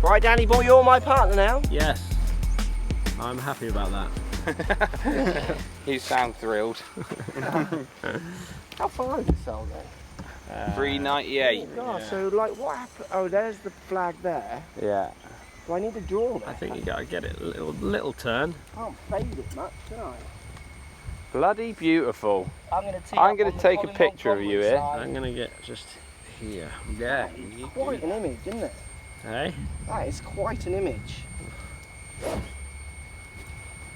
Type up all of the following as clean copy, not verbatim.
Right, Danny boy, you're my partner now. Yes. I'm happy about that. You sound thrilled. How far is it sold then? 398. God, Yeah. so like what happened? Oh, there's the flag there. Yeah. Do I need to draw that? I think you gotta get it a little turn. I can't fade it much, can I? Bloody beautiful. I'm going to I'm gonna take a picture of you here. I'm gonna get just here. Yeah. Quite an image, isn't it? Hey? That is quite an image.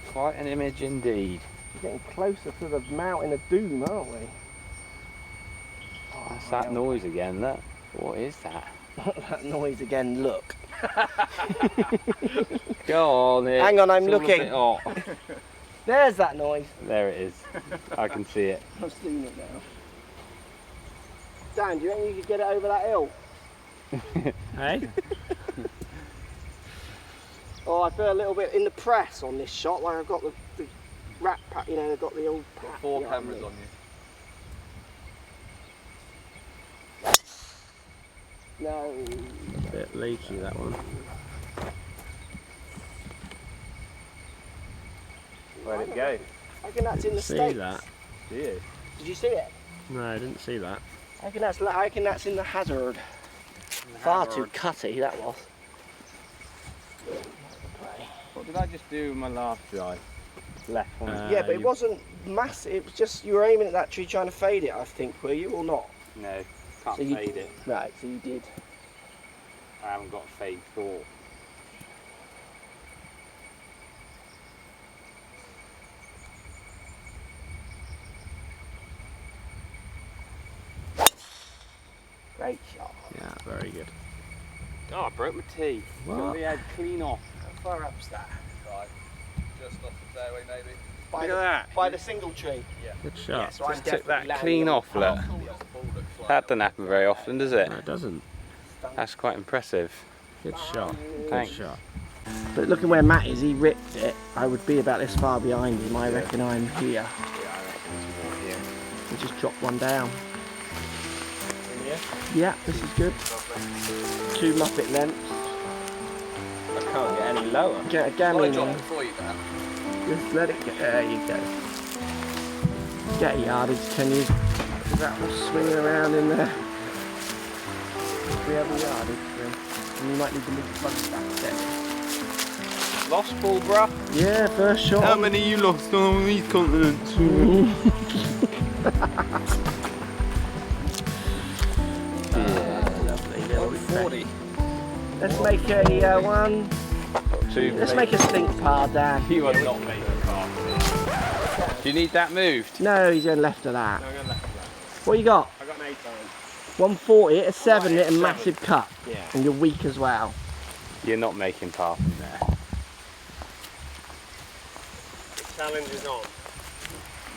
Quite an image indeed. We're getting closer to the mountain of doom, aren't we? That's that noise again, look. What is that? That noise again, look. Go on here. Hang on, I'm It's all a looking. bit hot. There's that noise. There it is. I can see it. I've seen it now. Dan, do you think you could get it over that hill? Hey? Oh, I feel a little bit in the press on this shot where I've got the rat pack, you know, I've got the old pack. Four behind cameras me. on you. No. A bit leaky, that one. Where'd it go? I reckon that's in the See States. that? Yeah. Did you see it? No, I didn't see that. I reckon that's in the hazard. Far too cutty that was. What did I just do with my last drive? Left one. Yeah, but it you- wasn't massive. It was just you were aiming at that tree trying to fade it, I think, were you or not? No, can't So you- fade it. Right, so you did. I haven't got fade thought. Great shot. Yeah, very good. Oh, I broke my tee. What? Got the head clean off. How far up's that? Right. Just off the fairway, maybe. By Look the, at that. By the single tree. Good shot. so I'm Just took definitely that landing clean on off, the look. path. Ball looks like That doesn't happen very often, does it? No, it doesn't. That's quite impressive. Good shot. Good Thanks. shot. But looking where Matt is, he ripped it. I would be about this far behind him. I reckon I'm here. Yeah, I reckon it's more here. We just dropped one down. Yeah, this is good. 2 Muppet lengths. I can't get any lower. Get a I gammon dropped in. it for you, Dan. Just let it get. There you go. Get a yardage, can you? That was swinging around in there. We have a yardage, and you might need to move the buggy back a bit. Lost ball, bruh. Yeah, first shot. How many you lost on these continents? Lovely little 40. Let's make a one. Let's make a stink par, Dan. You are not making a pass. Do you need that moved? No, he's going left of that. What you got? I got an 8 iron. 140, hit a 7, hit a massive cut. Yeah. And you're weak as well. You're not making par from there. Challenge is on.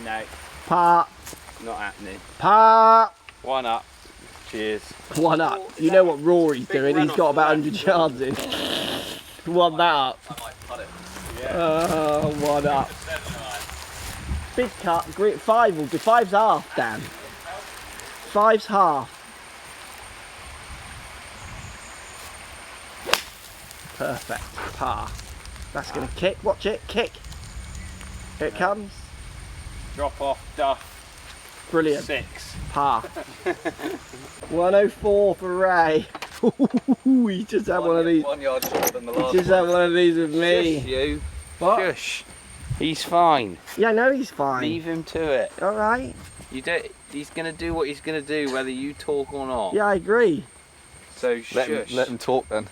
No, Par, not happening. par. 1 up. Cheers. 1 up. You know what Rory's doing? He's got about 100 yards in. 1 that up. I might putt it. 1 up. Big cut. Great. 5 will be. 5's half, Dan. 5's half. Perfect. Par. That's going to kick. Watch it. Kick. Here it comes. Drop off, duff. Brilliant. 6. Par. 104 for Ray. He just had one of these. 1 yard shorter than the He last just had one of these with Shush, me. you. What? Shush. He's fine. Yeah, I know he's fine. Leave him to it. All right. You do. He's gonna do what he's gonna do, whether you talk or not. Yeah, I agree. So Let shush. him talk then.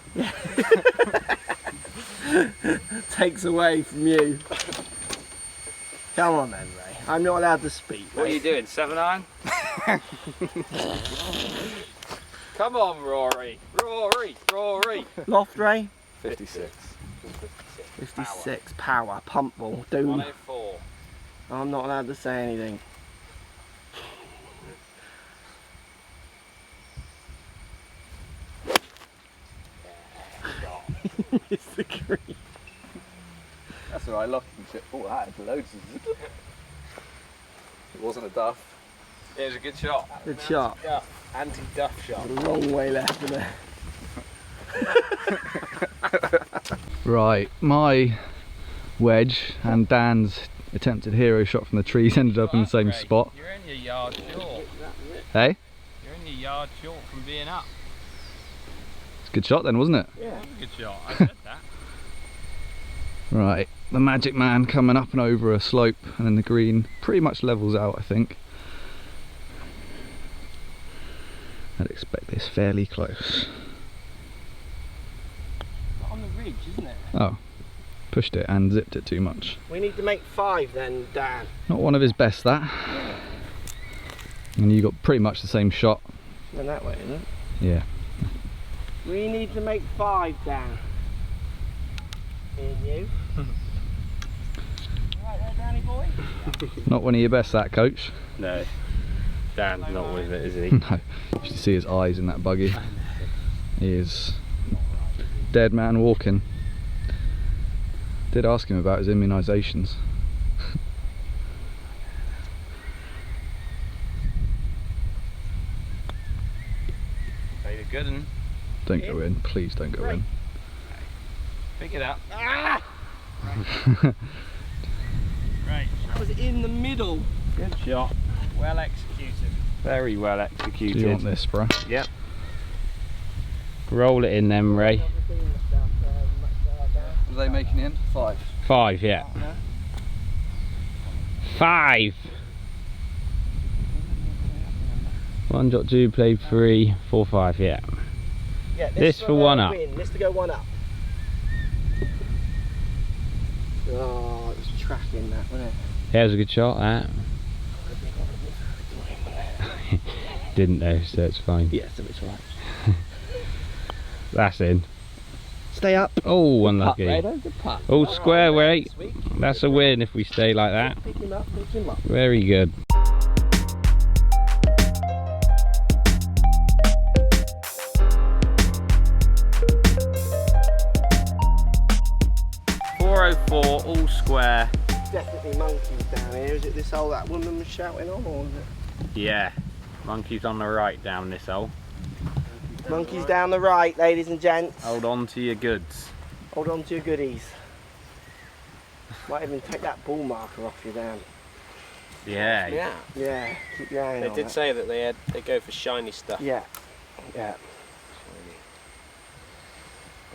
Takes away from you. Come on then, Ray. I'm not allowed to speak. What are you doing? 7 iron? Come on, Rory. Rory. Loft, Ray? 56. 56. Power. Pump ball. Doom. 104. I'm not allowed to say anything. It's the green. That's alright, lucky shit. Oh, that had loads of It wasn't a duff. It was a good shot. Good shot. Anti-duff shot. A long way left of there. Right, my wedge and Dan's attempted hero shot from the trees ended up in the same spot. You're only a yard short. Hey? You're only a yard short from being up. It's a good shot then, wasn't it? Yeah. That was a good shot. I said that. Right, the Magic Man coming up and over a slope, and then the green pretty much levels out, I think. I'd expect this fairly close. On the ridge, isn't it? Oh, pushed it and zipped it too much. We need to make 5 then, Dan. Not one of his best, that. And you got pretty much the same shot. Then that way, isn't it? Yeah. We need to make 5, Dan. In you. Right there, Danny boy. Not one of your best, that, coach. No. Dan's not with it, is he? No. You should see his eyes in that buggy. He is dead man walking. Did ask him about his immunisations. Played a good one. Don't go in, please don't go in. Pick it up. Ah! Great shot. Was it in the middle? Good shot. Well executed. Very well Do executed. you want this, bro? Yep. Roll it in then, Ray. Are they making it in? 5. 5, yeah. 5. 1.2, played 3, 4, 5, yeah. Yeah, This for one up. Win. This to go 1 up. Oh, it was tracking that, wasn't it? Yeah, it was a good shot, that. Didn't though, so it's fine. Yeah, so it's right. That's in. Stay up. Oh, unlucky. Good putt. Oh, square way. Sweet. That's a win if we stay like that. Pick him up, pick him up. Very good. .404, all square. Definitely monkeys down here. Is it this hole that woman was shouting on, or is it? Yeah. Monkeys on the right down this hole. Monkeys down the right, ladies and gents. Hold on to your goods. Hold on to your goodies. Might even take that ball marker off you, Dan. Yeah. Yeah. Keep your eye They on did it. say that they go for shiny stuff. Yeah. Yeah.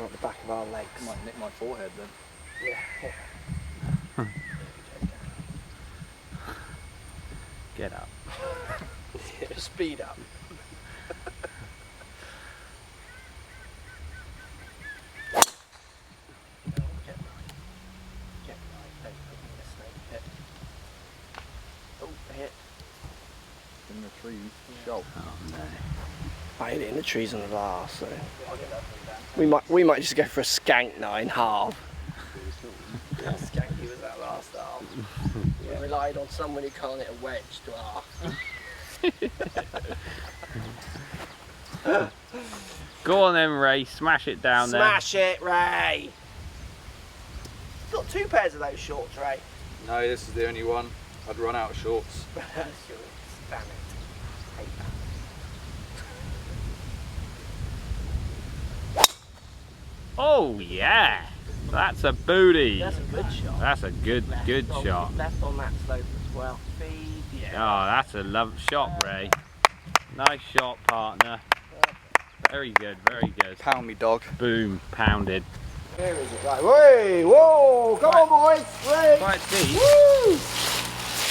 At the back of our legs. Might nick my forehead then. Yeah. Get up. Speed up. In the trees. Shot. Oh no. I hit it in the trees on the last, so we might just go for a skank 9 half. How skanky was that last half? We relied on someone who can't hit a wedge to half. Go on then, Ray. Smash it down there. Smash it, Ray! Got 2 pairs of those shorts, Ray. No, this is the only one. I'd run out of shorts. Damn it. Hate that. Oh yeah. That's a booty. That's a good shot. That's a good shot. Left on that slope as well. Speed, yeah. Oh, that's a love shot, Ray. Nice shot, partner. Very good, very good. Pound me, dog. Boom, pounded. Where is it? Right, whey, whoa, come on boys, Ray. Quite deep. Woo!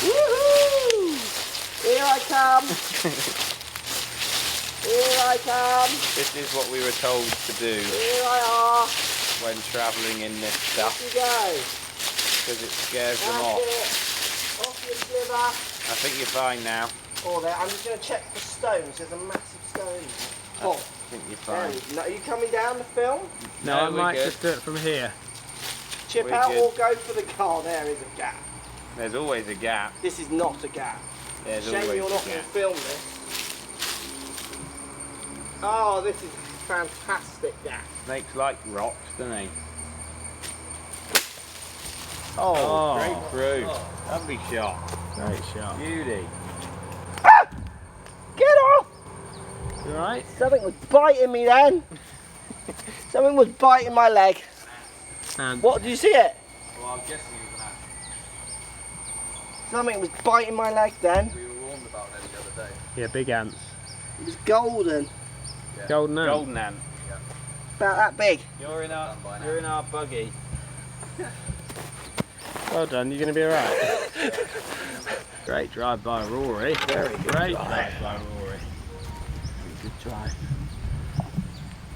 Woohoo! Here I come. Here I come. This is what we were told to do Here I are. when travelling in this stuff, Off you go. because it scares them That's off. it. Off your sliver. I think you're fine now. Oh, there. I'm just going to check for stones. There's a massive stone. Oh, I think you're there fine. we go. Are you coming down the film? No, No, I we're might good. just do it from here. Chip We're out good. or go for the car? There is a gap. There's always a gap. This is not a gap. There's Shame always you're a not going to gap. film this. Oh, this is fantastic gap. Snakes like rocks, don't they? Oh, Great through. Lovely shot. Great shot. Beauty. get off! You alright? Something was biting me then. Something was biting my leg. And What, do you see it? well, I'm guessing you're gonna. Something was biting my leg then. We were warned about them the other day. Yeah, big ants. It was golden. Golden ant. Golden ant. About that big. You're in our buggy. Well done. You're gonna be alright. Great drive by Rory. Very good Great drive. drive by Rory. Good drive.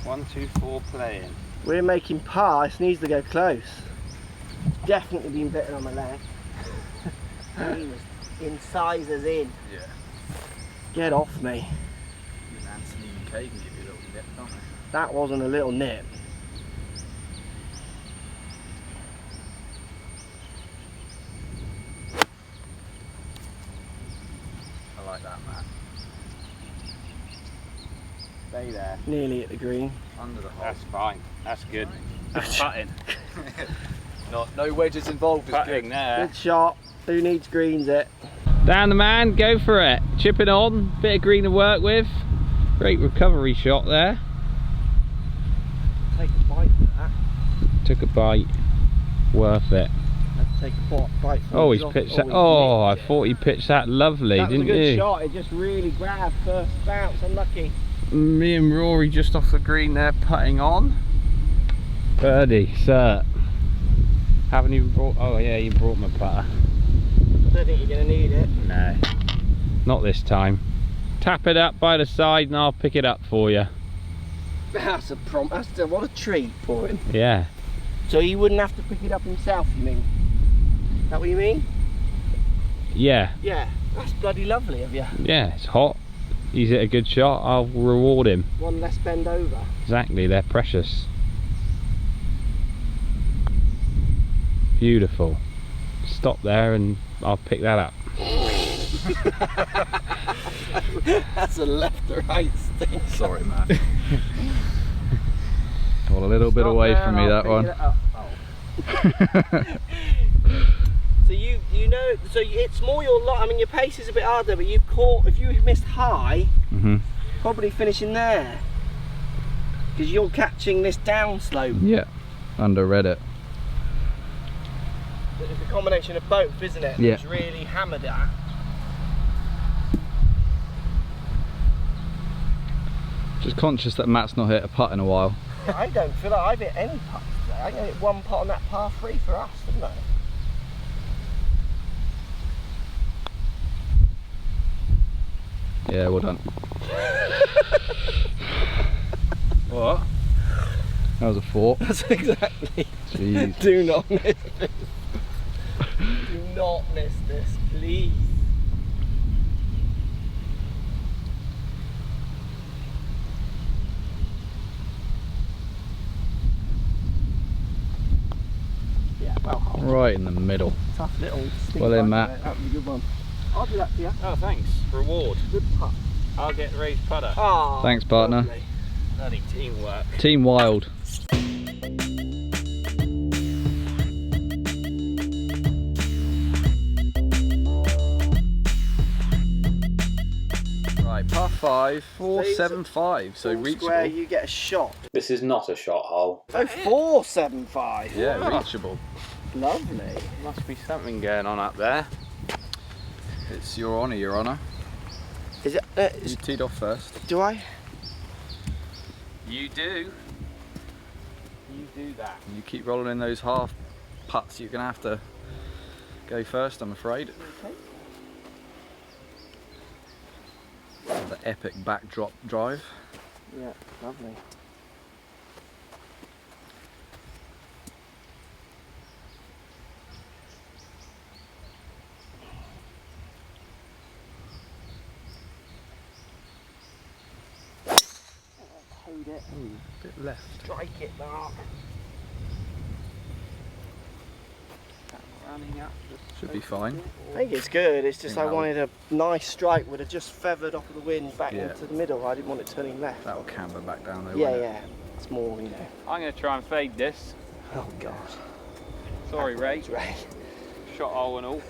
1, 2, 4 playing. We're making par. This needs to go close. Definitely been bitten on my leg. He was incisors in. Yeah. Get off me. Ants in the UK can give you a little nip, don't they? That wasn't a little nip. I like that, Matt. Stay there. Nearly at the green. Under the hole. That's fine. That's good. That's putting. No wedges involved is Putting good. there. Good shot. Who needs greens it? Down the man, go for it. Chip it on, bit of green to work with. Great recovery shot there. Take a bite for that. Took a bite. Worth it. Let's take a bite. From Oh, the he's drop. pitched that. he's Oh, I nicked it. thought he pitched that lovely, That was didn't a good you? shot. It just really grabbed first bounce. Unlucky. Me and Rory just off the green there, putting on. Birdie, sir. Haven't even brought. Oh yeah, you brought my putter. I don't think you're going to need it. No, not this time. Tap it up by the side and I'll pick it up for you. That's a what a treat for him. Yeah. So he wouldn't have to pick it up himself, you mean? Is that what you mean? Yeah. Yeah. That's bloody lovely of you. Yeah, it's hot. He's hit a good shot. I'll reward him. One less bend over. Exactly, they're precious. Beautiful. Stop there and I'll pick that up. That's a left or right stick. Sorry, Matt. Well, a little bit away from me, that one. So you know, so it's more your lot. I mean, your pace is a bit harder, but you've caught. If you missed high, probably finishing there because you're catching this down slope. Yeah, underread it. It's a combination of both, isn't it? Yeah. It's really hammered at. Just conscious that Matt's not hit a putt in a while. I don't feel like I've hit any putts today. I hit one putt on that par 3 for us, didn't I? Yeah, well done. What? That was a 4. That's exactly. Jeez. Do not miss this. Do not miss this, please. Yeah, well, Right in the middle. tough little stick. Well then, bite Matt. there. That was a good one. I'll do that for you. Oh, thanks. Reward. Good putt. I'll get raised putter. Oh, Thanks, partner. lovely. Bloody teamwork. Team Wild. Right, par 5, 475, so Full reachable. square, you get a shot. This is not a shot hole. Oh, 475. Yeah, reachable. Lovely. Must be something going on up there. It's your honour, your honour. Is it? You teed off first. Do I? You do. You do that. You keep rolling in those half putts, you're going to have to go first, I'm afraid. Okay. The epic backdrop drive. Yeah, lovely. Hold it. Ooh, bit left. Strike it, Mark. Running up. Should be fine. I think it's good. It's just I Think wanted a nice strike would have just feathered off of the wind back Yeah. into the middle. I didn't want it turning left. That'll camber back down though. Yeah, won't it? yeah. It's more, you know. I'm going to try and fade this. Oh God. Sorry, Ray. It's right. Shot hole and all.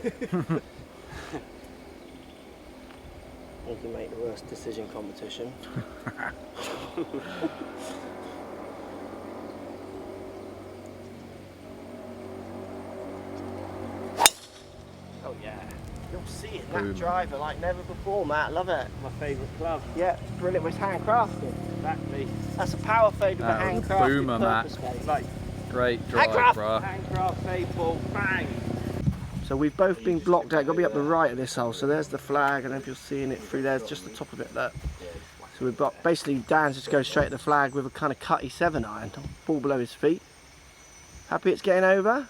You can make the worst decision competition. That driver like never before, Matt. Love it. My favourite club. Yeah, it's brilliant. It's handcrafted. Exactly. That's a power fade with a That was a handcrafted boomer, Matt. purpose case. Like Great drive, Handcraft. bruh. handcraft people, bang. So we've both been blocked out. Got to be up the right of this hole. So there's the flag. I don't know if you're seeing it through there. It's just the top of it. Look. So we've got basically Dan's just goes straight at the flag with a kind of cutty 7-iron, ball below his feet. Happy it's getting over?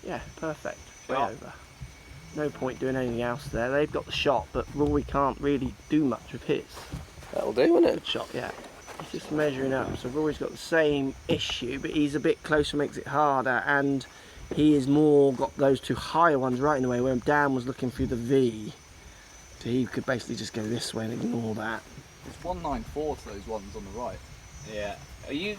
Yeah, perfect. Way Shot. over. No point doing anything else there. They've got the shot, but Rory can't really do much with his. That'll do, won't it? Good shot, yeah. He's just measuring up. So Rory's got the same issue, but he's a bit closer, makes it harder, and he is more got those two higher ones right in the way, where Dan was looking through the V. So he could basically just go this way and ignore that. It's 194 to those ones on the right. Yeah.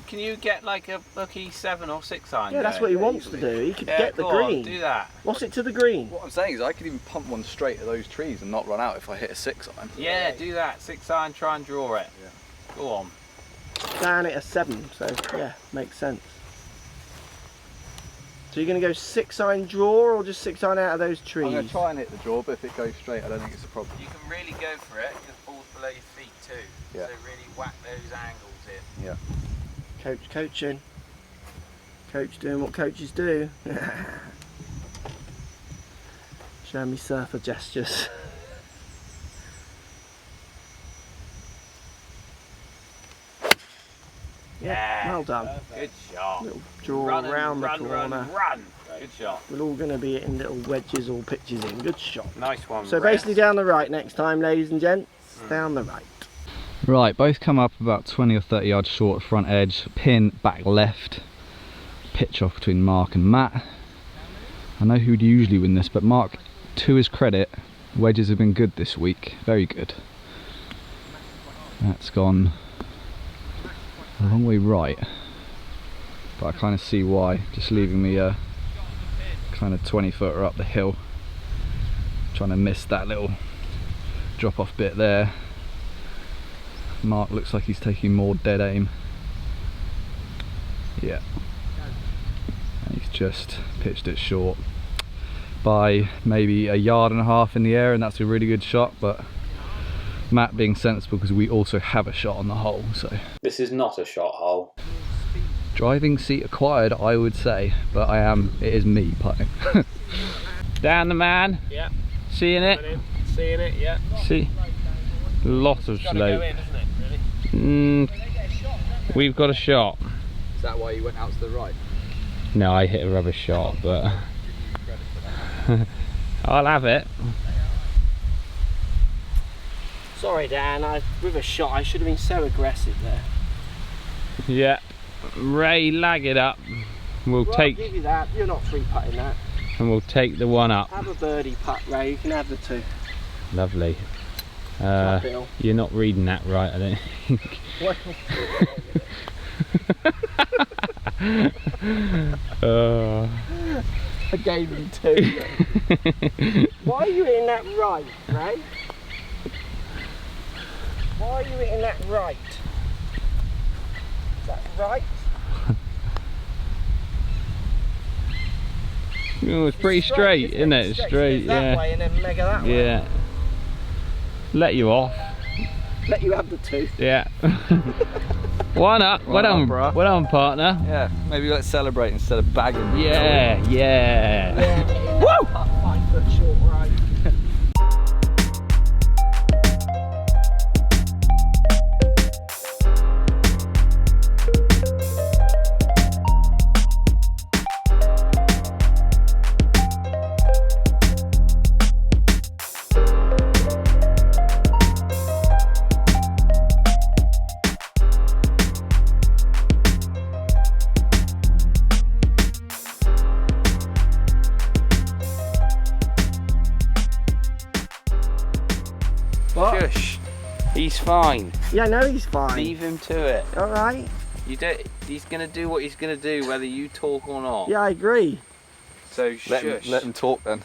Can you get like a bookie 7 or 6 iron? Yeah, that's what he wants to do. He could get the go on, green. do that. What's it to the green? What I'm saying is I could even pump one straight at those trees and not run out if I hit a 6-iron. Yeah, do that. 6 iron, try and draw it. Yeah. Go on. Dan at a 7, so yeah, makes sense. So you're going to go 6-iron draw or just 6-iron out of those trees? I'm going to try and hit the draw, but if it goes straight, I don't think it's a problem. You can really go for it because the ball's below your feet too. Yeah. So really whack those angles in. Yeah. Coach coaching. Coach doing what coaches do. Show me surfer gestures. Yeah, well done. Good shot. Little draw Run around the run, corner. run. Good shot. We're all going to be hitting little wedges or pitches in. Good shot. Nice one. So Rex. basically down the right next time, ladies and gents. Down the right. Right, both come up about 20 or 30 yards short front edge, pin back left, pitch off between Mark and Matt. I know who'd usually win this, but Mark, to his credit, wedges have been good this week, very good. That's gone a long way right, but I kind of see why, just leaving me a kind of 20-footer up the hill, trying to miss that little drop off bit there. Mark looks like he's taking more dead aim. Yeah. And he's just pitched it short by maybe 1.5 yards in the air, and that's a really good shot, but Matt being sensible because we also have a shot on the hole, so. This is not a shot hole. Driving seat acquired, I would say, but it is me putting. Down the man. Yeah. Seeing it? Seeing it, yeah. See? Lot of slope. Go in, isn't it, really? We've got a shot. Is that why you went out to the right? No, I hit a rubbish shot, but I'll have it. Sorry Dan, with a shot I should have been so aggressive there. Yeah. Ray, lag it up. We'll Well, take I'll give you that. You're not free putting that. and we'll take the one up. Have a birdie putt, Ray. You can have the 2. Lovely. Uphill. You're not reading that right, I don't think. I gave him 2. Why are you hitting that right, Ray? Why are you hitting that right? Is that right? Oh, it's pretty straight, isn't it? It's straight, that yeah. way and then mega that way. Yeah. Let you off. Let you have the 2. Yeah. One up. Well done, bro. well done, partner. Yeah, maybe let's celebrate instead of bagging. Yeah, yeah. Woo! 5 foot short right. Shush. He's fine. Yeah, no, he's fine. Leave him to it. All right. He's gonna do what he's gonna do, whether you talk or not. Yeah, I agree. So shush. Let him talk then.